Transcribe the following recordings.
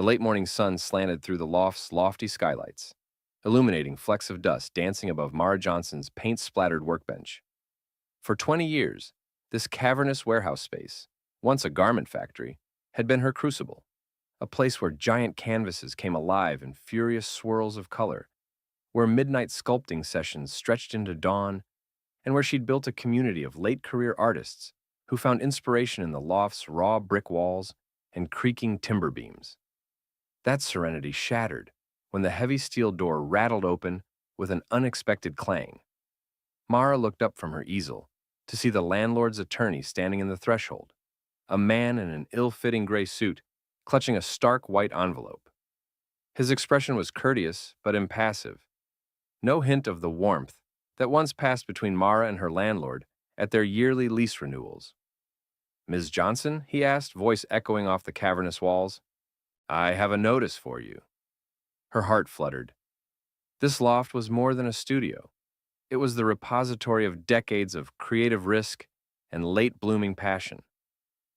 The late morning sun slanted through the loft's lofty skylights, illuminating flecks of dust dancing above Mara Johnson's paint-splattered workbench. For 20 years, this cavernous warehouse space, once a garment factory, had been her crucible, a place where giant canvases came alive in furious swirls of color, where midnight sculpting sessions stretched into dawn, and where she'd built a community of late-career artists who found inspiration in the loft's raw brick walls and creaking timber beams. That serenity shattered when the heavy steel door rattled open with an unexpected clang. Mara looked up from her easel to see the landlord's attorney standing in the threshold, a man in an ill-fitting gray suit, clutching a stark white envelope. His expression was courteous but impassive, no hint of the warmth that once passed between Mara and her landlord at their yearly lease renewals. "Ms. Johnson?" he asked, voice echoing off the cavernous walls. "I have a notice for you." Her heart fluttered. This loft was more than a studio. It was the repository of decades of creative risk and late-blooming passion.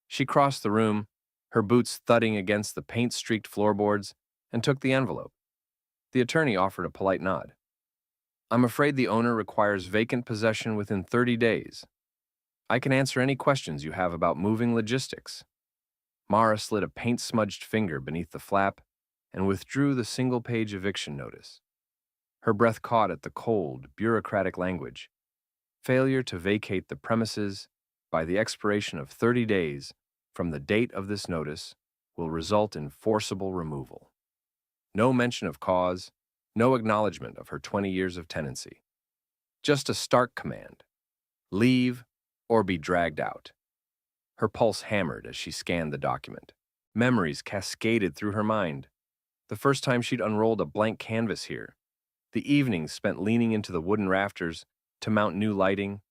She crossed the room, her boots thudding against the paint-streaked floorboards, and took the envelope. The attorney offered a polite nod. "I'm afraid the owner requires vacant possession within 30 days. I can answer any questions you have about moving logistics." Mara slid a paint-smudged finger beneath the flap and withdrew the single-page eviction notice. Her breath caught at the cold, bureaucratic language. Failure to vacate the premises by the expiration of 30 days from the date of this notice will result in forcible removal. No mention of cause, no acknowledgement of her 20 years of tenancy. Just a stark command: leave or be dragged out. Her pulse hammered as she scanned the document. Memories cascaded through her mind. The first time she'd unrolled a blank canvas here, the evenings spent leaning into the wooden rafters to mount new lighting,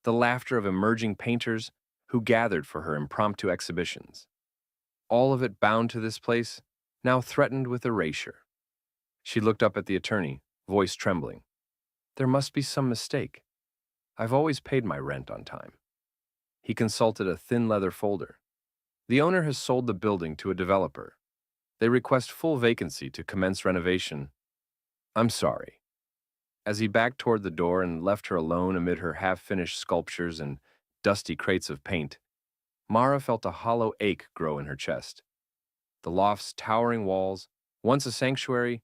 the laughter of emerging painters who gathered for her impromptu exhibitions. All of it bound to this place, now threatened with erasure. She looked up at the attorney, voice trembling. "There must be some mistake. I've always paid my rent on time." He consulted a thin leather folder. "The owner has sold the building to a developer. They request full vacancy to commence renovation. I'm sorry." As he backed toward the door and left her alone amid her half-finished sculptures and dusty crates of paint, Mara felt a hollow ache grow in her chest. The loft's towering walls, once a sanctuary,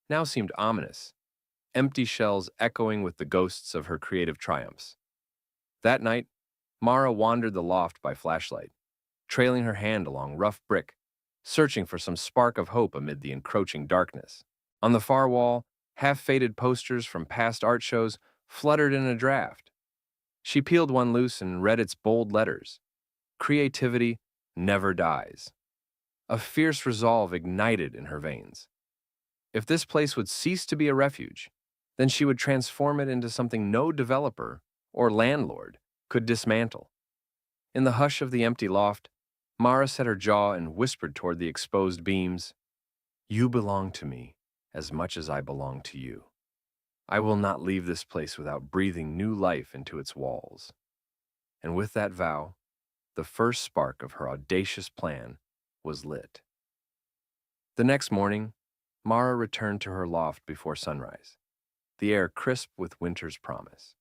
now seemed ominous, empty shells echoing with the ghosts of her creative triumphs. That night, Mara wandered the loft by flashlight, trailing her hand along rough brick, searching for some spark of hope amid the encroaching darkness. On the far wall, half-faded posters from past art shows fluttered in a draft. She peeled one loose and read its bold letters: "Creativity never dies." A fierce resolve ignited in her veins. If this place would cease to be a refuge, then she would transform it into something no developer or landlord could dismantle. In the hush of the empty loft, Mara set her jaw and whispered toward the exposed beams, "You belong to me as much as I belong to you. I will not leave this place without breathing new life into its walls." And with that vow, the first spark of her audacious plan was lit. The next morning, Mara returned to her loft before sunrise, the air crisp with winter's promise.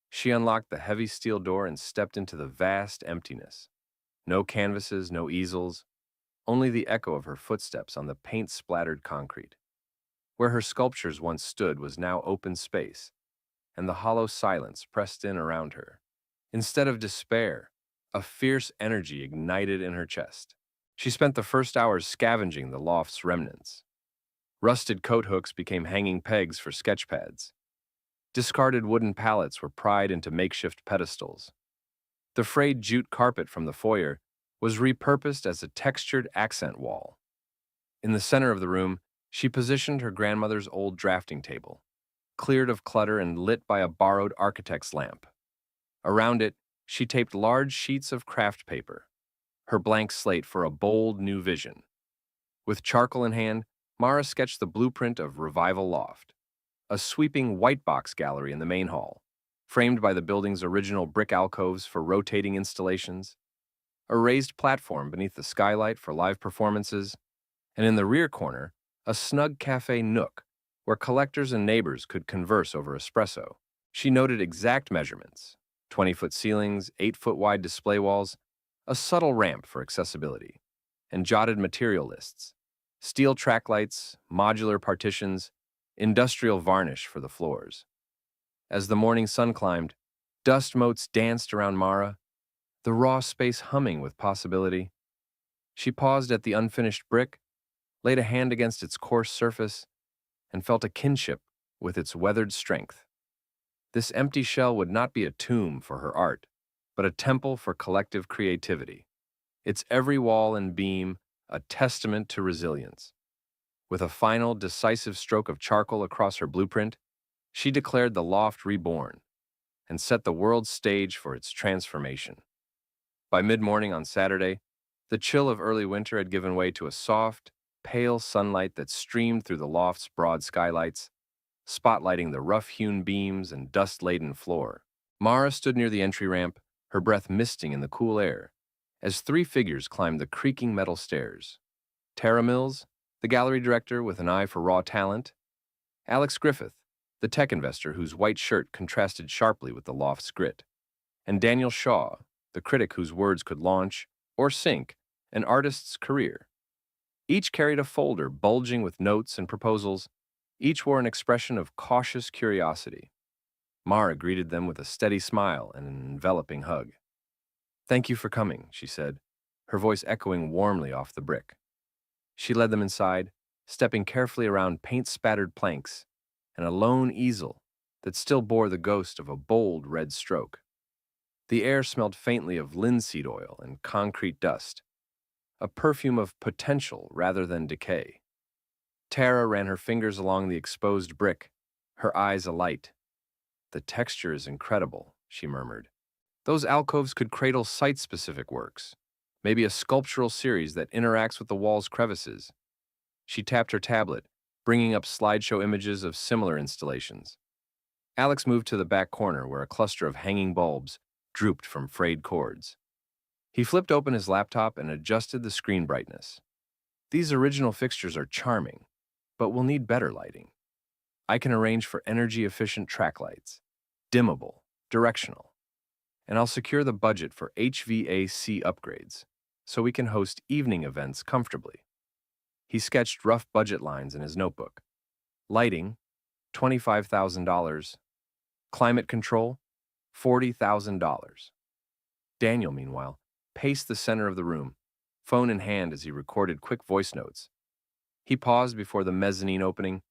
She unlocked the heavy steel door and stepped into the vast emptiness. No canvases, no easels, only the echo of her footsteps on the paint-splattered concrete. Where her sculptures once stood was now open space, and the hollow silence pressed in around her. Instead of despair, a fierce energy ignited in her chest. She spent the first hours scavenging the loft's remnants. Rusted coat hooks became hanging pegs for sketch pads. Discarded wooden pallets were pried into makeshift pedestals. The frayed jute carpet from the foyer was repurposed as a textured accent wall. In the center of the room, she positioned her grandmother's old drafting table, cleared of clutter and lit by a borrowed architect's lamp. Around it, she taped large sheets of craft paper, her blank slate for a bold new vision. With charcoal in hand, Mara sketched the blueprint of Revival Loft, a sweeping white box gallery in the main hall, framed by the building's original brick alcoves for rotating installations, a raised platform beneath the skylight for live performances, and in the rear corner, a snug cafe nook where collectors and neighbors could converse over espresso. She noted exact measurements: 20-foot ceilings, 8-foot wide display walls, a subtle ramp for accessibility, and jotted material lists: steel track lights, modular partitions, industrial varnish for the floors. As the morning sun climbed, dust motes danced around Mara, the raw space humming with possibility. She paused at the unfinished brick, laid a hand against its coarse surface, and felt a kinship with its weathered strength. This empty shell would not be a tomb for her art, but a temple for collective creativity. Its every wall and beam a testament to resilience. With a final, decisive stroke of charcoal across her blueprint, she declared the loft reborn and set the world's stage for its transformation. By mid-morning on Saturday, the chill of early winter had given way to a soft, pale sunlight that streamed through the loft's broad skylights, spotlighting the rough-hewn beams and dust-laden floor. Mara stood near the entry ramp, her breath misting in the cool air, as three figures climbed the creaking metal stairs. Tara Mills, the gallery director with an eye for raw talent; Alex Griffith, the tech investor whose white shirt contrasted sharply with the loft's grit; and Daniel Shaw, the critic whose words could launch or sink an artist's career. Each carried a folder bulging with notes and proposals. Each wore an expression of cautious curiosity. Mara greeted them with a steady smile and an enveloping hug. "Thank you for coming," she said, her voice echoing warmly off the brick. She led them inside, stepping carefully around paint-spattered planks and a lone easel that still bore the ghost of a bold red stroke. The air smelled faintly of linseed oil and concrete dust, a perfume of potential rather than decay. Tara ran her fingers along the exposed brick, her eyes alight. "The texture is incredible," she murmured. "Those alcoves could cradle site-specific works, maybe a sculptural series that interacts with the wall's crevices." She tapped her tablet, bringing up slideshow images of similar installations. Alex moved to the back corner where a cluster of hanging bulbs drooped from frayed cords. He flipped open his laptop and adjusted the screen brightness. "These original fixtures are charming, but we'll need better lighting. I can arrange for energy-efficient track lights, dimmable, directional, and I'll secure the budget for HVAC upgrades so we can host evening events comfortably." He sketched rough budget lines in his notebook. Lighting, $25,000. Climate control, $40,000. Daniel, meanwhile, paced the center of the room, phone in hand as he recorded quick voice notes. He paused before the mezzanine opening,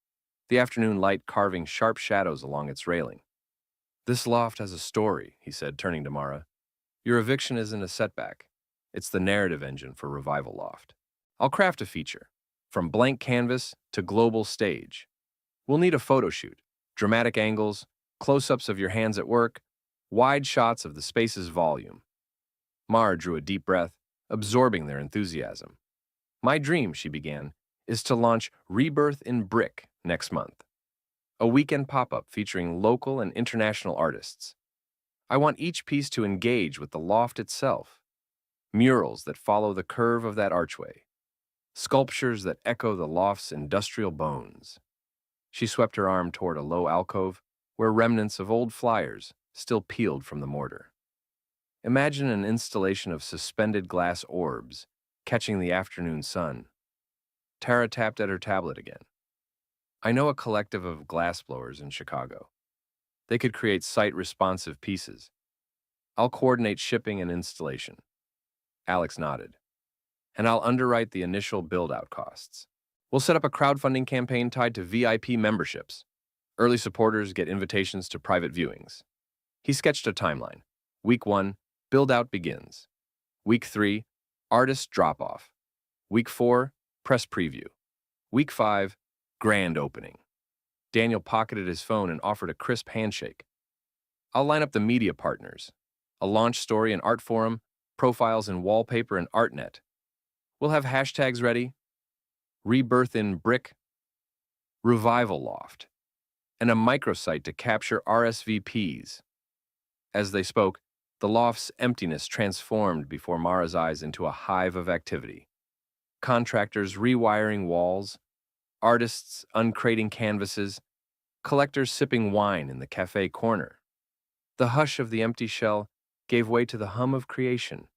the afternoon light carving sharp shadows along its railing. "This loft has a story," he said, turning to Mara. "Your eviction isn't a setback. It's the narrative engine for Revival Loft. I'll craft a feature, from blank canvas to global stage. We'll need a photo shoot, dramatic angles, close-ups of your hands at work, wide shots of the space's volume." Mara drew a deep breath, absorbing their enthusiasm. "My dream," she began, "is to launch Rebirth in Brick next month. A weekend pop-up featuring local and international artists. I want each piece to engage with the loft itself. Murals that follow the curve of that archway. Sculptures that echo the loft's industrial bones." She swept her arm toward a low alcove where remnants of old flyers still peeled from the mortar. "Imagine an installation of suspended glass orbs catching the afternoon sun." Tara tapped at her tablet again. "I know a collective of glassblowers in Chicago. They could create site-responsive pieces. I'll coordinate shipping and installation." Alex nodded. "And I'll underwrite the initial build-out costs. We'll set up a crowdfunding campaign tied to VIP memberships. Early supporters get invitations to private viewings." He sketched a timeline. Week 1, build-out begins. Week 3, artist drop-off. Week 4, press preview. Week 5, grand opening. Daniel pocketed his phone and offered a crisp handshake. "I'll line up the media partners. A launch story and art forum, profiles in wallpaper and ArtNet. We'll have hashtags ready: Rebirth in Brick, Revival Loft, and a microsite to capture RSVPs." As they spoke, the loft's emptiness transformed before Mara's eyes into a hive of activity. Contractors rewiring walls, artists uncrating canvases, collectors sipping wine in the cafe corner. The hush of the empty shell gave way to the hum of creation,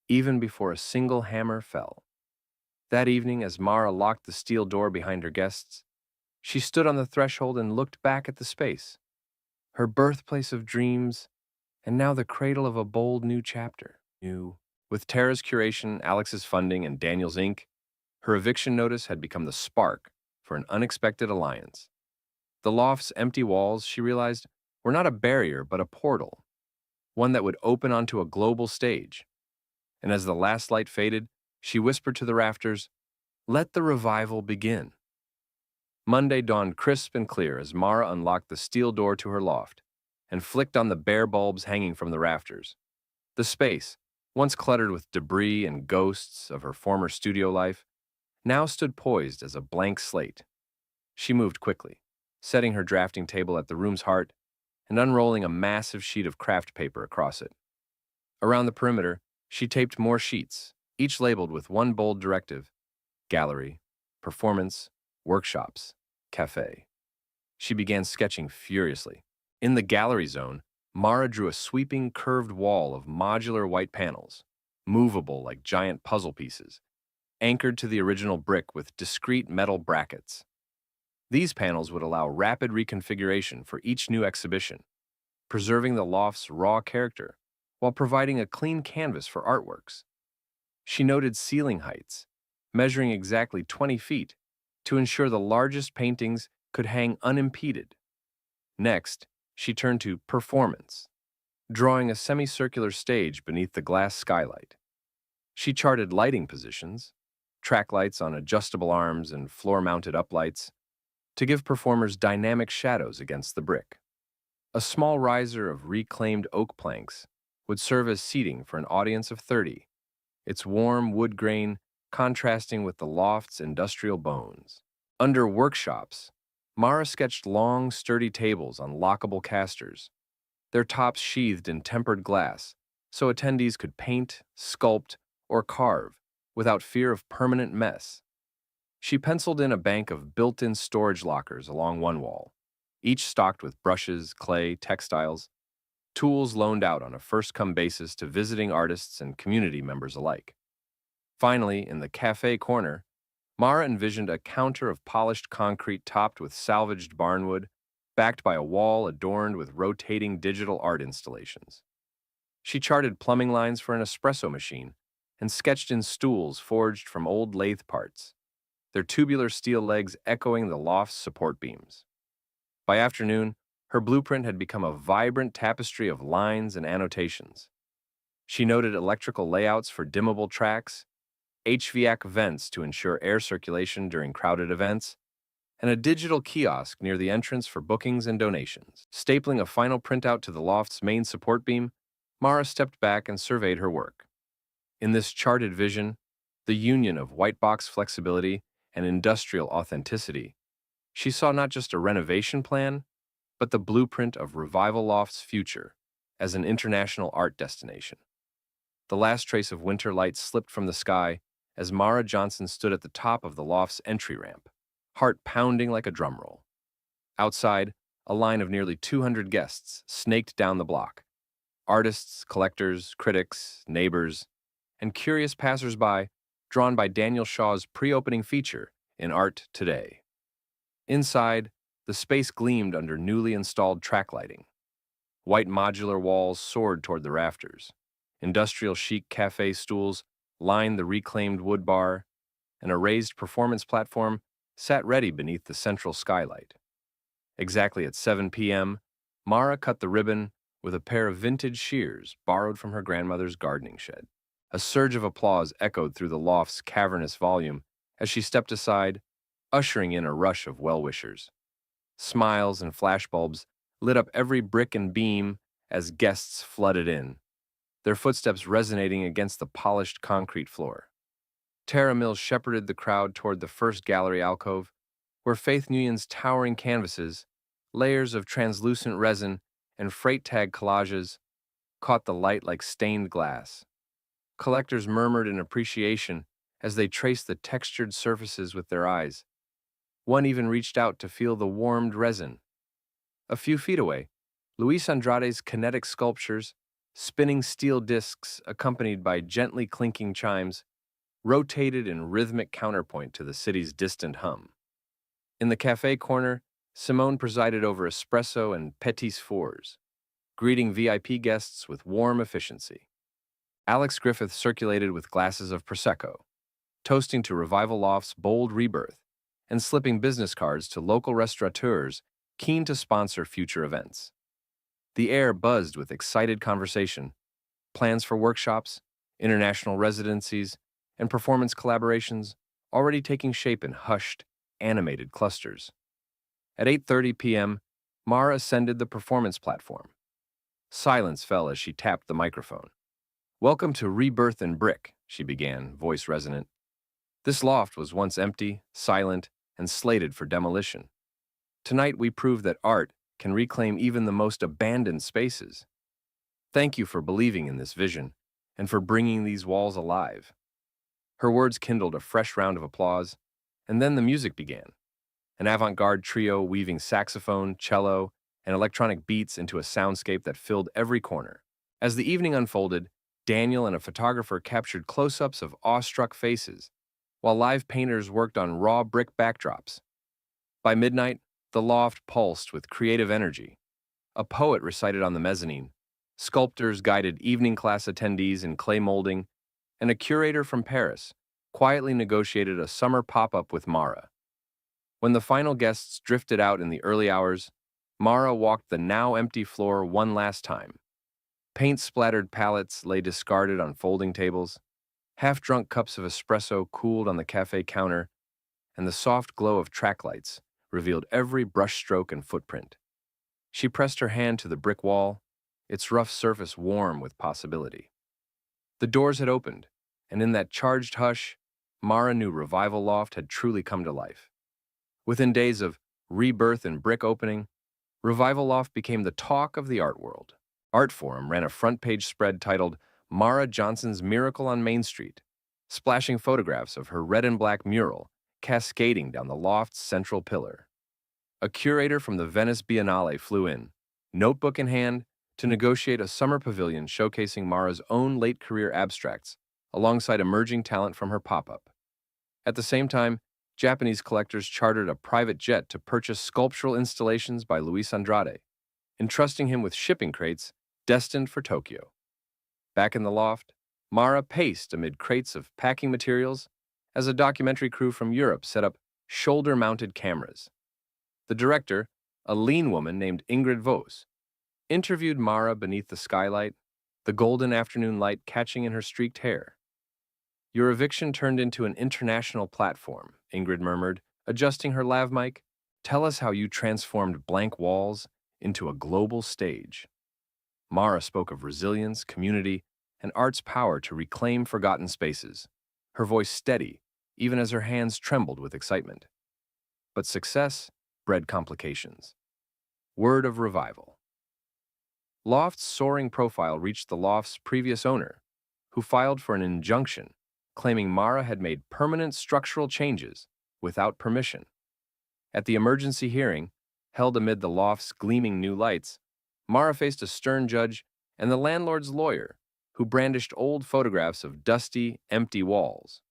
even before a single hammer fell. That evening, as Mara locked the steel door behind her guests, she stood on the threshold and looked back at the space, her birthplace of dreams, and now the cradle of a bold new chapter. With Tara's curation, Alex's funding, and Daniel's ink, her eviction notice had become the spark for an unexpected alliance. The loft's empty walls, she realized, were not a barrier but a portal, one that would open onto a global stage. And as the last light faded, she whispered to the rafters, "Let the revival begin." Monday dawned crisp and clear as Mara unlocked the steel door to her loft and flicked on the bare bulbs hanging from the rafters. The space, once cluttered with debris and ghosts of her former studio life, now stood poised as a blank slate. She moved quickly, setting her drafting table at the room's heart and unrolling a massive sheet of craft paper across it. Around the perimeter, she taped more sheets, each labeled with one bold directive: gallery, performance, workshops, cafe. She began sketching furiously. In the gallery zone, Mara drew a sweeping, curved wall of modular white panels, movable like giant puzzle pieces, anchored to the original brick with discrete metal brackets. These panels would allow rapid reconfiguration for each new exhibition, preserving the loft's raw character while providing a clean canvas for artworks. She noted ceiling heights, measuring exactly 20 feet, to ensure the largest paintings could hang unimpeded. Next, she turned to performance, drawing a semicircular stage beneath the glass skylight. She charted lighting positions, track lights on adjustable arms and floor-mounted uplights, to give performers dynamic shadows against the brick. A small riser of reclaimed oak planks would serve as seating for an audience of 30, its warm wood grain contrasting with the loft's industrial bones. Under workshops, Mara sketched long, sturdy tables on lockable casters, their tops sheathed in tempered glass, so attendees could paint, sculpt, or carve without fear of permanent mess. She penciled in a bank of built-in storage lockers along one wall, each stocked with brushes, clay, textiles, tools loaned out on a first-come basis to visiting artists and community members alike. Finally, in the cafe corner, Mara envisioned a counter of polished concrete topped with salvaged barnwood, backed by a wall adorned with rotating digital art installations. She charted plumbing lines for an espresso machine and sketched in stools forged from old lathe parts, their tubular steel legs echoing the loft's support beams. By afternoon, her blueprint had become a vibrant tapestry of lines and annotations. She noted electrical layouts for dimmable tracks, HVAC vents to ensure air circulation during crowded events, and a digital kiosk near the entrance for bookings and donations. Stapling a final printout to the loft's main support beam, Mara stepped back and surveyed her work. In this charted vision, the union of white box flexibility and industrial authenticity, she saw not just a renovation plan, but the blueprint of Revival Loft's future as an international art destination. The last trace of winter light slipped from the sky as Mara Johnson stood at the top of the loft's entry ramp, heart pounding like a drumroll. Outside, a line of nearly 200 guests snaked down the block. Artists, collectors, critics, neighbors, and curious passersby drawn by Daniel Shaw's pre-opening feature in Art Today. Inside, the space gleamed under newly installed track lighting. White modular walls soared toward the rafters. Industrial chic cafe stools lined the reclaimed wood bar, and a raised performance platform sat ready beneath the central skylight. Exactly at 7 p.m., Mara cut the ribbon with a pair of vintage shears borrowed from her grandmother's gardening shed. A surge of applause echoed through the loft's cavernous volume as she stepped aside, ushering in a rush of well-wishers. Smiles and flashbulbs lit up every brick and beam as guests flooded in, their footsteps resonating against the polished concrete floor. Tara Mills shepherded the crowd toward the first gallery alcove, where Faith Nguyen's towering canvases, layers of translucent resin, and freight tag collages caught the light like stained glass. Collectors murmured in appreciation as they traced the textured surfaces with their eyes. One even reached out to feel the warmed resin. A few feet away, Luis Andrade's kinetic sculptures, spinning steel discs accompanied by gently clinking chimes, rotated in rhythmic counterpoint to the city's distant hum. In the cafe corner, Simone presided over espresso and petits fours, greeting VIP guests with warm efficiency. Alex Griffith circulated with glasses of Prosecco, toasting to Revival Loft's bold rebirth and slipping business cards to local restaurateurs keen to sponsor future events. The air buzzed with excited conversation, plans for workshops, international residencies, and performance collaborations already taking shape in hushed, animated clusters. At 8:30 p.m., Mara ascended the performance platform. Silence fell as she tapped the microphone. "Welcome to Rebirth in Brick," she began, voice resonant. "This loft was once empty, silent, and slated for demolition. Tonight we prove that art can reclaim even the most abandoned spaces. Thank you for believing in this vision and for bringing these walls alive." Her words kindled a fresh round of applause, and then the music began. An avant-garde trio weaving saxophone, cello, and electronic beats into a soundscape that filled every corner. As the evening unfolded, Daniel and a photographer captured close-ups of awestruck faces, while live painters worked on raw brick backdrops. By midnight, the loft pulsed with creative energy. A poet recited on the mezzanine, sculptors guided evening class attendees in clay molding, and a curator from Paris quietly negotiated a summer pop-up with Mara. When the final guests drifted out in the early hours, Mara walked the now empty floor one last time. Paint-splattered palettes lay discarded on folding tables, half-drunk cups of espresso cooled on the cafe counter, and the soft glow of track lights revealed every brushstroke and footprint. She pressed her hand to the brick wall, its rough surface warm with possibility. The doors had opened, and in that charged hush, Mara knew Revival Loft had truly come to life. Within days of rebirth and brick opening, Revival Loft became the talk of the art world. Art Forum ran a front-page spread titled Mara Johnson's Miracle on Main Street, splashing photographs of her red and black mural cascading down the loft's central pillar. A curator from the Venice Biennale flew in, notebook in hand, to negotiate a summer pavilion showcasing Mara's own late-career abstracts alongside emerging talent from her pop-up. At the same time, Japanese collectors chartered a private jet to purchase sculptural installations by Luis Andrade, entrusting him with shipping crates destined for Tokyo. Back in the loft, Mara paced amid crates of packing materials as a documentary crew from Europe set up shoulder-mounted cameras. The director, a lean woman named Ingrid Vos, interviewed Mara beneath the skylight, the golden afternoon light catching in her streaked hair. "Your eviction turned into an international platform," Ingrid murmured, adjusting her lav mic. "Tell us how you transformed blank walls into a global stage." Mara spoke of resilience, community, and art's power to reclaim forgotten spaces, her voice steady, even as her hands trembled with excitement. But success bred complications. Word of revival. Loft's soaring profile reached the loft's previous owner, who filed for an injunction, claiming Mara had made permanent structural changes without permission. At the emergency hearing, held amid the loft's gleaming new lights, Mara faced a stern judge and the landlord's lawyer, who brandished old photographs of dusty, empty walls.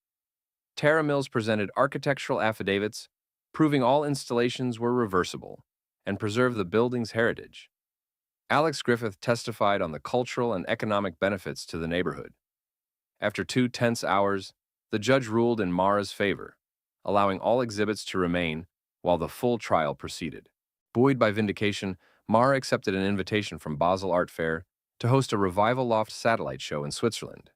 Tara Mills presented architectural affidavits proving all installations were reversible and preserved the building's heritage. Alex Griffith testified on the cultural and economic benefits to the neighborhood. After 2 tense hours, the judge ruled in Mara's favor, allowing all exhibits to remain while the full trial proceeded. Buoyed by vindication, Mara accepted an invitation from Basel Art Fair to host a Revival Loft satellite show in Switzerland.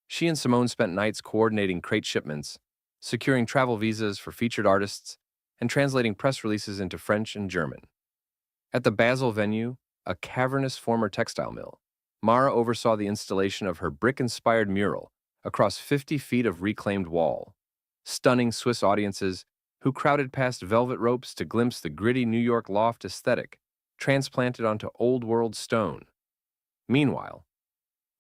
She and Simone spent nights coordinating crate shipments, securing travel visas for featured artists, and translating press releases into French and German. At the Basel venue, a cavernous former textile mill, Mara oversaw the installation of her brick-inspired mural across 50 feet of reclaimed wall, stunning Swiss audiences who crowded past velvet ropes to glimpse the gritty New York loft aesthetic transplanted onto old-world stone. Meanwhile,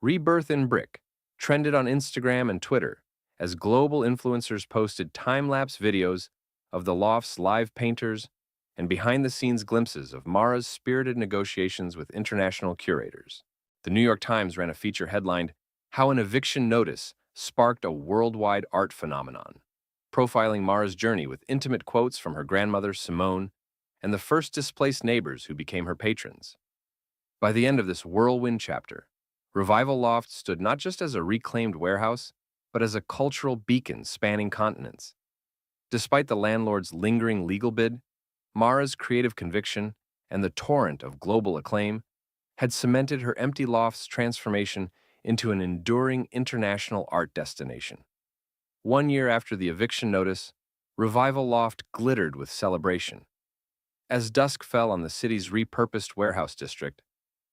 Rebirth in Brick trended on Instagram and Twitter as global influencers posted time-lapse videos of the Loft's live painters and behind-the-scenes glimpses of Mara's spirited negotiations with international curators. The New York Times ran a feature headlined, "How an Eviction Notice Sparked a Worldwide Art Phenomenon," profiling Mara's journey with intimate quotes from her grandmother, Simone, and the first displaced neighbors who became her patrons. By the end of this whirlwind chapter, Revival Loft stood not just as a reclaimed warehouse, but as a cultural beacon spanning continents. Despite the landlord's lingering legal bid, Mara's creative conviction and the torrent of global acclaim had cemented her empty loft's transformation into an enduring international art destination. 1 year after the eviction notice, Revival Loft glittered with celebration. As dusk fell on the city's repurposed warehouse district,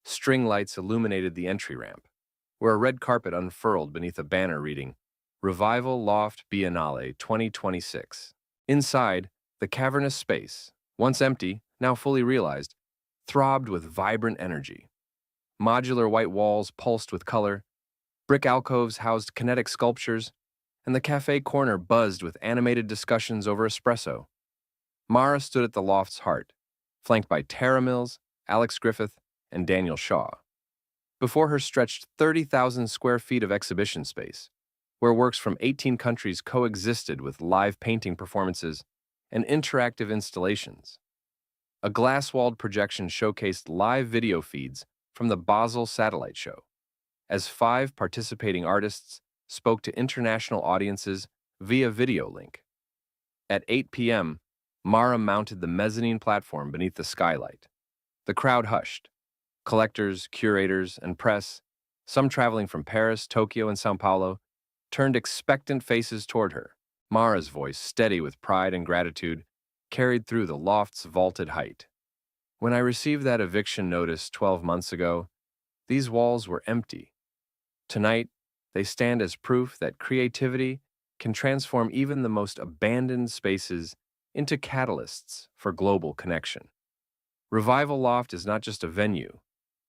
string lights illuminated the entry ramp, where a red carpet unfurled beneath a banner reading, "Revival Loft Biennale 2026. Inside, the cavernous space, once empty, now fully realized, throbbed with vibrant energy. Modular white walls pulsed with color, brick alcoves housed kinetic sculptures, and the cafe corner buzzed with animated discussions over espresso. Mara stood at the loft's heart, flanked by Tara Mills, Alex Griffith, and Daniel Shaw. Before her stretched 30,000 square feet of exhibition space, where works from 18 countries coexisted with live painting performances and interactive installations. A glass-walled projection showcased live video feeds from the Basel Satellite Show, as 5 participating artists spoke to international audiences via video link. At 8 p.m., Mara mounted the mezzanine platform beneath the skylight. The crowd hushed. Collectors, curators, and press, some traveling from Paris, Tokyo, and Sao Paulo, turned expectant faces toward her. Mara's voice, steady with pride and gratitude, carried through the loft's vaulted height. "When I received that eviction notice 12 months ago, these walls were empty. Tonight, they stand as proof that creativity can transform even the most abandoned spaces into catalysts for global connection." Revival Loft is not just a venue.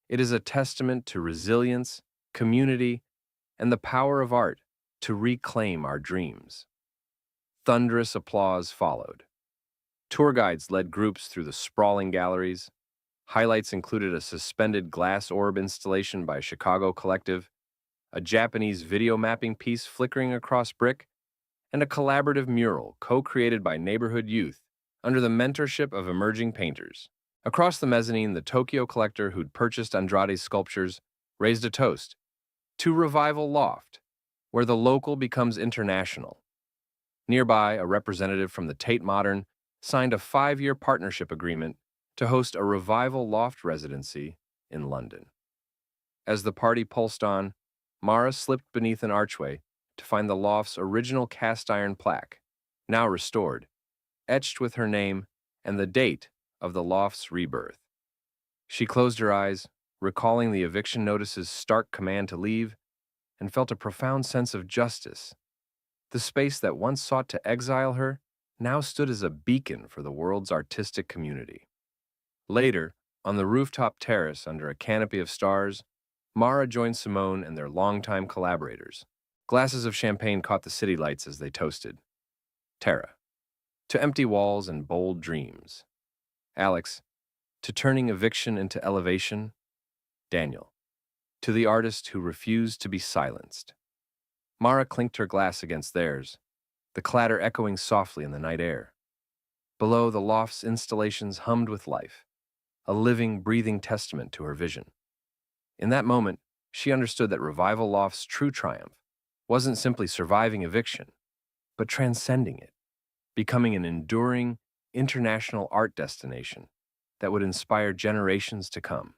It is a testament to resilience, community, and the power of art to reclaim our dreams. Thunderous applause followed. Tour guides led groups through the sprawling galleries. Highlights included a suspended glass orb installation by a Chicago collective, a Japanese video mapping piece flickering across brick, and a collaborative mural co-created by neighborhood youth under the mentorship of emerging painters. Across the mezzanine, the Tokyo collector who'd purchased Andrade's sculptures raised a toast to Revival Loft, where the local becomes international. Nearby, a representative from the Tate Modern signed a 5-year partnership agreement to host a Revival Loft residency in London. As the party pulsed on, Mara slipped beneath an archway to find the loft's original cast-iron plaque, now restored, etched with her name and the date of the loft's rebirth. She closed her eyes, recalling the eviction notice's stark command to leave, and felt a profound sense of justice. The space that once sought to exile her now stood as a beacon for the world's artistic community. Later, on the rooftop terrace under a canopy of stars, Mara joined Simone and their longtime collaborators. Glasses of champagne caught the city lights as they toasted. Tara, to empty walls and bold dreams. Alex, to turning eviction into elevation. Daniel, to the artist who refused to be silenced. Mara clinked her glass against theirs, the clatter echoing softly in the night air. Below, the loft's installations hummed with life, a living, breathing testament to her vision. In that moment, she understood that Revival Loft's true triumph wasn't simply surviving eviction, but transcending it, becoming an enduring, international art destination that would inspire generations to come.